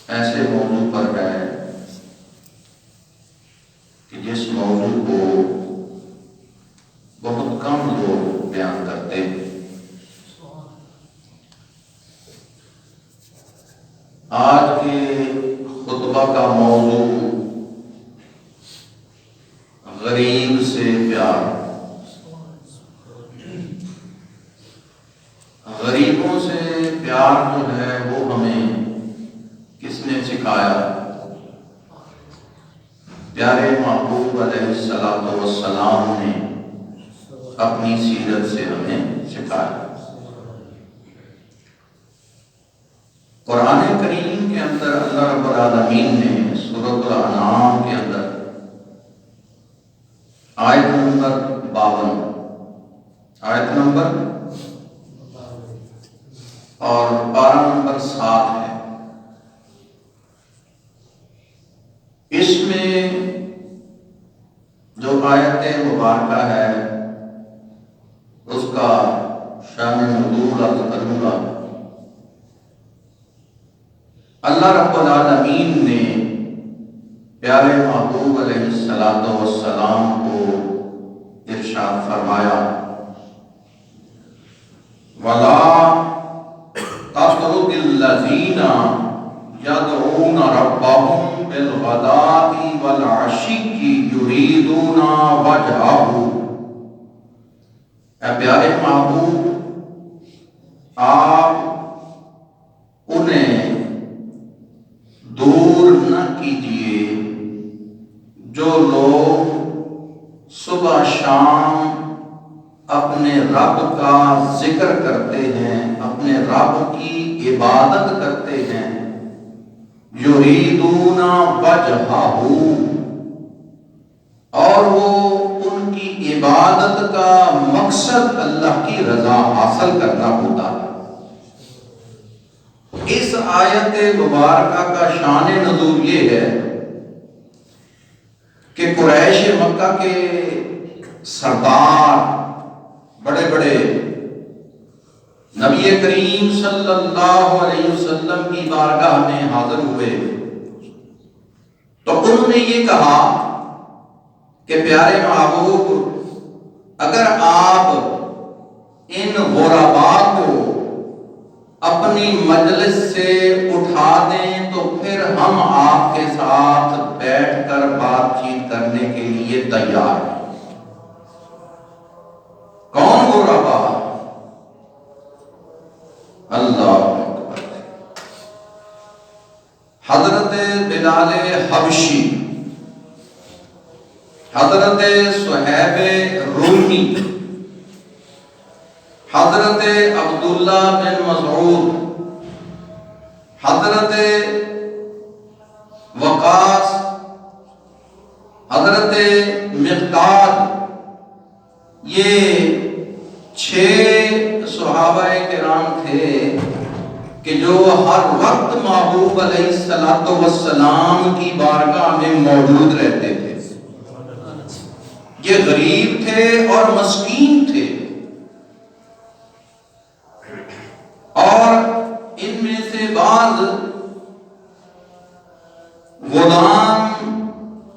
ایسے موضوع پر ہے کہ جس موضوع کو بہت کم لوگ بیان کرتے ہیں۔ آج کے خطبہ کا موضوع غریب سے پیار۔ غریبوں سے پیار جو ہے وہ ہمیں کس نے سکھایا؟ پیارے محبوب علیہ الصلوۃ والسلام نے اپنی سیرت سے ہمیں سکھایا۔ قرآن کریم کے اندر اللہ رب العالمین نے سورۃ الانعام کے اندر آیت نمبر 52 آیت نمبر اور پارہ نمبر 7 ہے، اس میں جو آیت مبارکہ ہے اس کا شان نزول عرض کروں گا۔ اللہ رب العالمین نے پیارے محبوب علیہ الصلوۃ والسلام کو ارشاد فرمایا، وَلَا تَطْرُدِ الَّذِينَ يَدْعُونَ رَبَّهُمْ بِالْغَدَاةِ وَالْعَشِيِّ يُرِيدُونَ وَجْهَهُ۔ اے پیارے محبوب، آپ انہیں دور نہ کیجیے جو لوگ صبح شام اپنے رب کا ذکر کرتے ہیں، اپنے رب کی عبادت کرتے ہیں، یریدون وجہہ، اور وہ ان کی عبادت کا مقصد اللہ کی رضا حاصل کرنا ہوتا ہے۔ اس آیت مبارکہ کا شان نزول یہ ہے کہ قریش مکہ کے سردار بڑے بڑے نبی کریم صلی اللہ علیہ وسلم کی بارگاہ میں حاضر ہوئے تو انہوں نے یہ کہا کہ پیارے محبوب، اگر آپ ان غرباء کو اپنی مجلس سے اٹھا دیں تو پھر ہم آپ کے ساتھ بیٹھ کر بات چیت کرنے کے لیے تیار ہیں۔ کون غرباء؟ اللہ اکبر۔ حضرت بلال حبشی، حضرت صہیب رومی، حضرت عبداللہ بن مسعود، حضرت وقاص، حضرت مقداد، یہ 6 صحابہ کرام تھے کہ جو ہر وقت محبوب علیہ الصلوۃ والسلام کی بارگاہ میں موجود رہتے تھے۔ یہ غریب تھے اور مسکین تھے، اور ان میں سے بعض غلام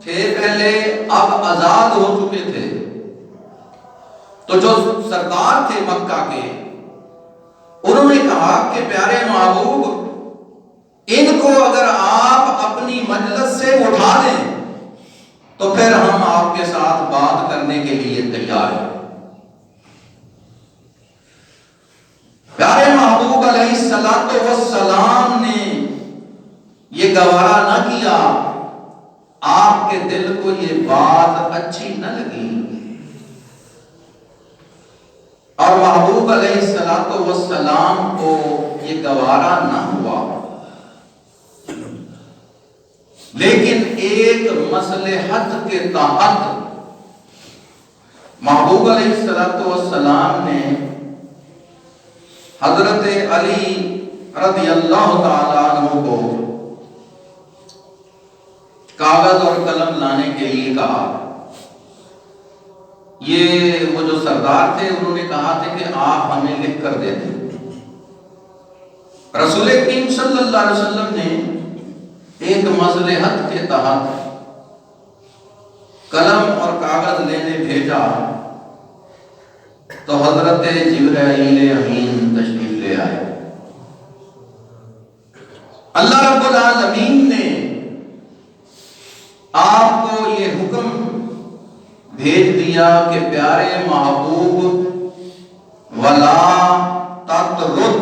تھے پہلے، اب آزاد ہو چکے تھے۔ تو جو سردار تھے مکہ کے، انہوں نے کہا کہ پیارے محبوب، ان کو اگر آپ اپنی مجلس سے اٹھا دیں تو پھر ہم آپ کے ساتھ بات کرنے کے لیے تیار ہیں۔ پیارے محبوب علیہ الصلوۃ والسلام نے یہ گوارا نہ کیا، آپ کے دل کو یہ بات اچھی نہ لگی، اور محبوب علیہ الصلوۃ والسلام کو یہ گوارا نہ ہوا، لیکن ایک مصلحت کے تحت محبوب علیہ الصلوۃ والسلام نے حضرت علی رضی اللہ تعالیٰ عنہ کو کاغذ اور قلم لانے کے لیے کہا۔ یہ وہ جو سردار تھے انہوں نے کہا تھا کہ آپ ہمیں لکھ کر دے دیں۔ رسول کریم صلی اللہ علیہ وسلم نے ایک مصلحت کے تحت قلم اور کاغذ لینے بھیجا تو حضرت جبرائیل امین تشریف لے آئے۔ اللہ رب العالمین نے آپ کو یہ حکم بھیج دیا کہ پیارے محبوب ولا تطرد،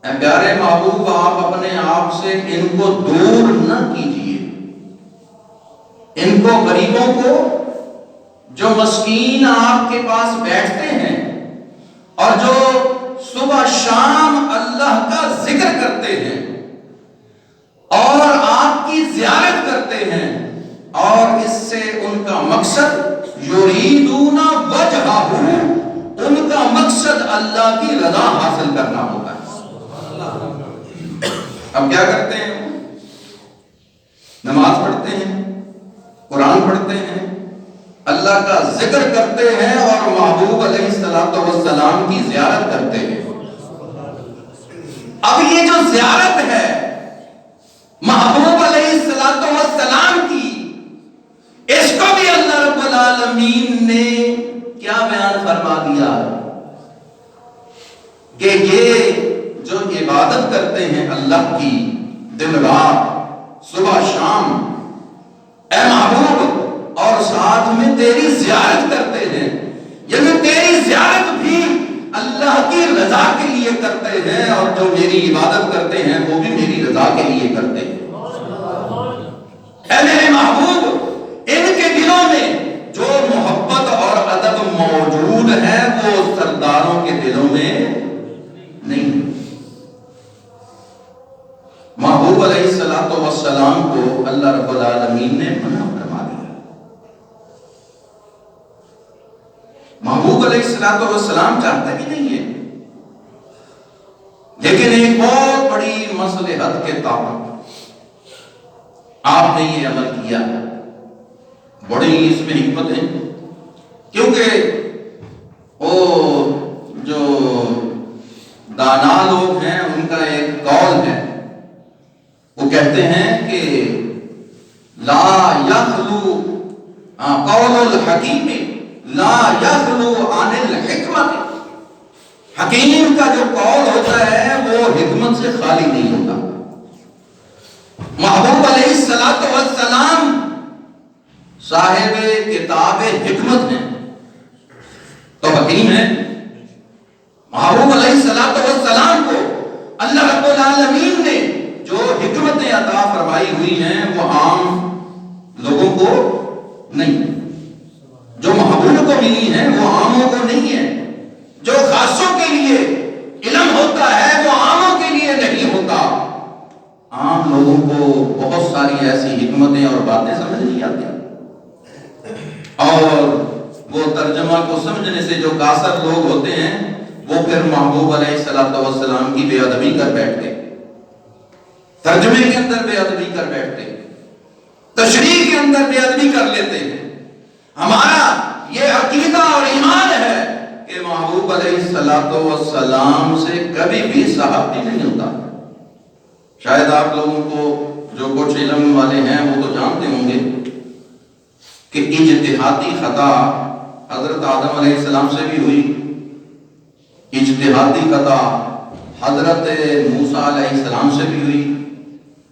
اے پیارے محبوب آپ اپنے آپ سے ان کو دور نہ کیجیے، ان کو، غریبوں کو، جو مسکین آپ کے پاس بیٹھتے ہیں اور جو صبح شام اللہ کا ذکر کرتے ہیں اور آپ کی زیارت کرتے ہیں، اور اس سے ان کا مقصد یریدون وجہہ، ان کا مقصد اللہ کی رضا حاصل کرنا ہوتا ہے۔ اب کیا کرتے ہیں؟ نماز پڑھتے ہیں، قرآن پڑھتے ہیں، اللہ کا ذکر کرتے ہیں اور محبوب علیہ السلام کی زیارت کرتے ہیں۔ اب یہ جو زیارت ہے محبوب علیہ السلام کی، اس کو بھی اللہ رب العالمین نے کیا بیان فرما دیا کہ یہ جو عبادت کرتے ہیں اللہ کی دن رات صبح شام، اے محبوب، اور ساتھ میں تیری زیارت کرتے ہیں، یعنی تیری زیارت بھی اللہ کی رضا کے لیے کرتے ہیں، اور جو میری عبادت کرتے ہیں وہ بھی میری رضا کے لیے کرتے ہیں۔ اے میرے محبوب، ان کے دلوں میں جو محبت اور ادب موجود ہے وہ سرداروں کے دلوں میں نہیں۔ محبوب علیہ السلام کو اللہ رب العالمین نے منع فرما دیا۔ محبوب علیہ السلام چاہتے بھی نہیں ہے، لیکن ایک بہت بڑی مصلحت کے تحت آپ نے یہ عمل کیا۔ بڑی اس میں حکمت ہے، کیونکہ وہ جو دانا لوگ ہیں ان کا ایک قول ہے، وہ کہتے ہیں کہ لا یخلو قول الحکیم لا یخلو عن الحکمت، حکیم کا جو قول ہوتا ہے وہ حکمت سے خالی نہیں ہوتا۔ محبوب علیہ السلام صاحب کتاب حکمت ہیں تو حکیم ہیں۔ محبوب علیہ السلام کو اللہ رب العالمین نے جو حکمتیں عطا فرمائی ہوئی ہیں وہ عام لوگوں کو نہیں، جو محبوب کو ملی ہیں وہ عاموں کو نہیں ہے۔ جو خاصوں کے لیے علم ہوتا ہے وہ عاموں کے لیے نہیں ہوتا۔ عام لوگوں کو بہت ساری ایسی حکمتیں اور باتیں سمجھ نہیں آتی، اور وہ ترجمہ کو سمجھنے سے جو قاصر لوگ ہوتے ہیں وہ پھر محبوب علیہ السلام کی بے ادبی کر بیٹھتے، ترجمے کے اندر بے ادبی کر بیٹھتے، تشریح کے اندر بے ادبی کر لیتے ہیں۔ ہمارا یہ عقیدہ اور ایمان ہے کہ محبوب علیہ السلام سے کبھی بھی صاحب بھی نہیں ہوتا۔ شاید آپ لوگوں کو جو کچھ علم والے ہیں وہ تو جانتے ہوں گے کہ اجتہادی خطا حضرت آدم علیہ السلام سے بھی ہوئی، اجتہادی خطا حضرت موسیٰ علیہ السلام سے بھی ہوئی،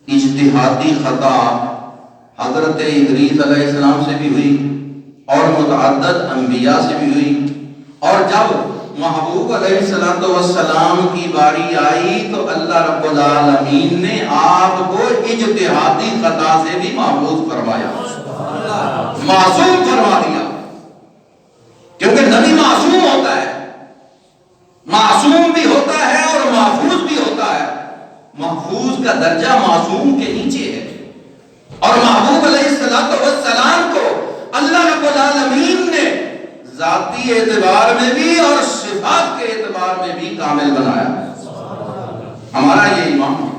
اجتہادی خطا حضرت ادریس علیہ السلام سے بھی ہوئی، اور متعدد انبیاء سے بھی ہوئی۔ اور جب محبوب علیہ السلام کی باری آئی تو اللہ رب العالمین نے آپ کو اجتہادی خطا سے بھی محفوظ فرمایا، معصوم فرما دیا، کیونکہ نبی معصوم ہوتا ہے، معصوم بھی ہوتا ہے اور محفوظ بھی ہوتا ہے۔ محفوظ کا درجہ معصوم کے نیچے ہے، اور محبوب علیہ السلام کو اللہ رب العالمین نے ذاتی اعتبار میں بھی اور صفات کے اعتبار میں بھی کامل بنایا۔ ہمارا یہ ایمان ہے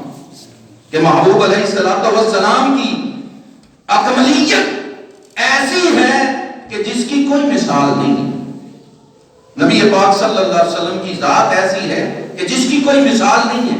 کہ محبوب علیہ السلام کی اکملیت ایسی ہے کہ جس کی کوئی مثال نہیں۔ نبی پاک صلی اللہ علیہ وسلم کی ذات ایسی ہے کہ جس کی کوئی مثال نہیں ہے۔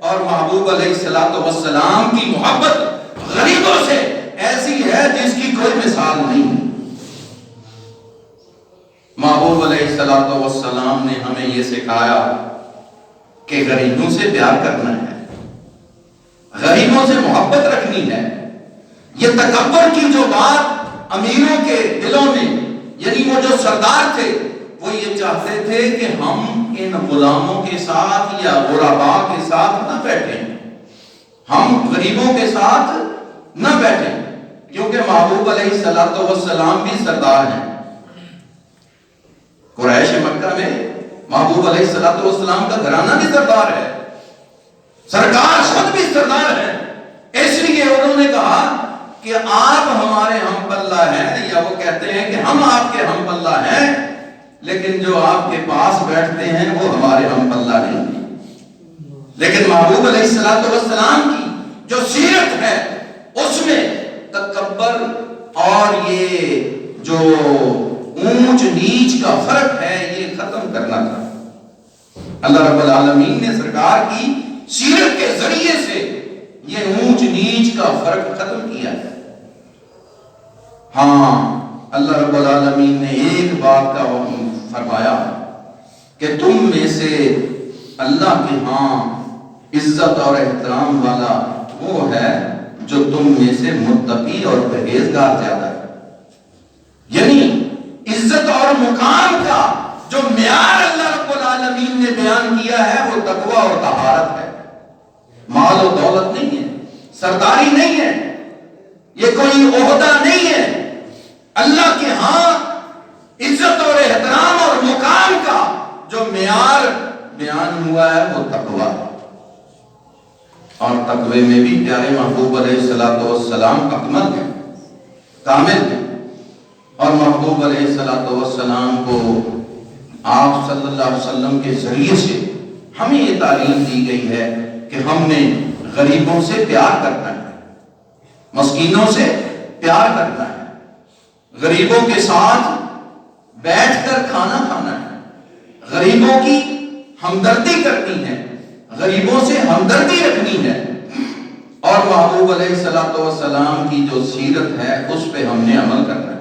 اور محبوب علیہ الصلوۃ والسلام کی محبت غریبوں سے ایسی ہے جس کی کوئی مثال نہیں ہے۔ محبوب علیہ الصلوۃ والسلام نے ہمیں یہ سکھایا کہ غریبوں سے پیار کرنا ہے، غریبوں سے محبت رکھنی ہے۔ یہ تکبر کی جو بات امیروں کے دلوں میں، یعنی وہ جو سردار تھے وہ یہ چاہتے تھے کہ ہم ان غلاموں کے ساتھ یا غرباء کے ساتھ نہ بیٹھیں، ہم غریبوں کے ساتھ نہ بیٹھیں، کیونکہ محبوب علیہ الصلوۃ والسلام بھی سردار ہیں۔ قریش مکہ میں محبوب علیہ الصلوۃ والسلام کا گھرانہ بھی سردار ہے، سرکار خود بھی سردار ہے۔ اس لیے انہوں نے کہا کہ آپ ہمارے ہم پلہ ہیں، یا وہ کہتے ہیں کہ ہم آپ کے ہم پلہ ہیں، لیکن جو آپ کے پاس بیٹھتے ہیں وہ ہمارے ہم پلہ نہیں ہیں۔ لیکن محبوب علیہ الصلوۃ والسلام کی جو سیرت ہے اس میں تکبر اور یہ جو اونچ نیچ کا فرق ہے یہ ختم کرنا تھا۔ اللہ رب العالمین نے سرکار کی سیرت کے ذریعے سے یہ اونچ نیچ کا فرق ختم کیا ہے۔ ہاں، اللہ رب العالمین نے ایک بات کا فرمایا کہ تم میں سے اللہ کے ہاں عزت اور احترام والا وہ ہے جو تم میں سے متقی اور پرہیزگار زیادہ ہے۔ یعنی عزت اور مقام کا جو معیار اللہ رب العالمین نے بیان کیا ہے وہ تقوی اور طہارت ہے، مال و دولت نہیں ہے، سرداری نہیں ہے، یہ کوئی عہدہ نہیں ہے۔ اللہ کے ہاں عزت اور احترام اور مقام کا جو معیار بیان ہوا ہے وہ تقوی ہے، اور تقوی میں بھی پیارے محبوب علیہ الصلوۃ والسلام اکمل ہیں، کامل ہیں۔ اور محبوب علیہ الصلوۃ والسلام کو آپ صلی اللہ علیہ وسلم کے ذریعے سے ہمیں یہ تعلیم دی گئی ہے کہ ہم نے غریبوں سے پیار کرنا ہے، مسکینوں سے پیار کرنا ہے، غریبوں کے ساتھ بیٹھ کر کھانا کھانا ہے، غریبوں کی ہمدردی کرنی ہے، غریبوں سے ہمدردی رکھنی ہے، اور محبوب علیہ الصلوۃ والسلام کی جو سیرت ہے اس پہ ہم نے عمل کرنا ہے۔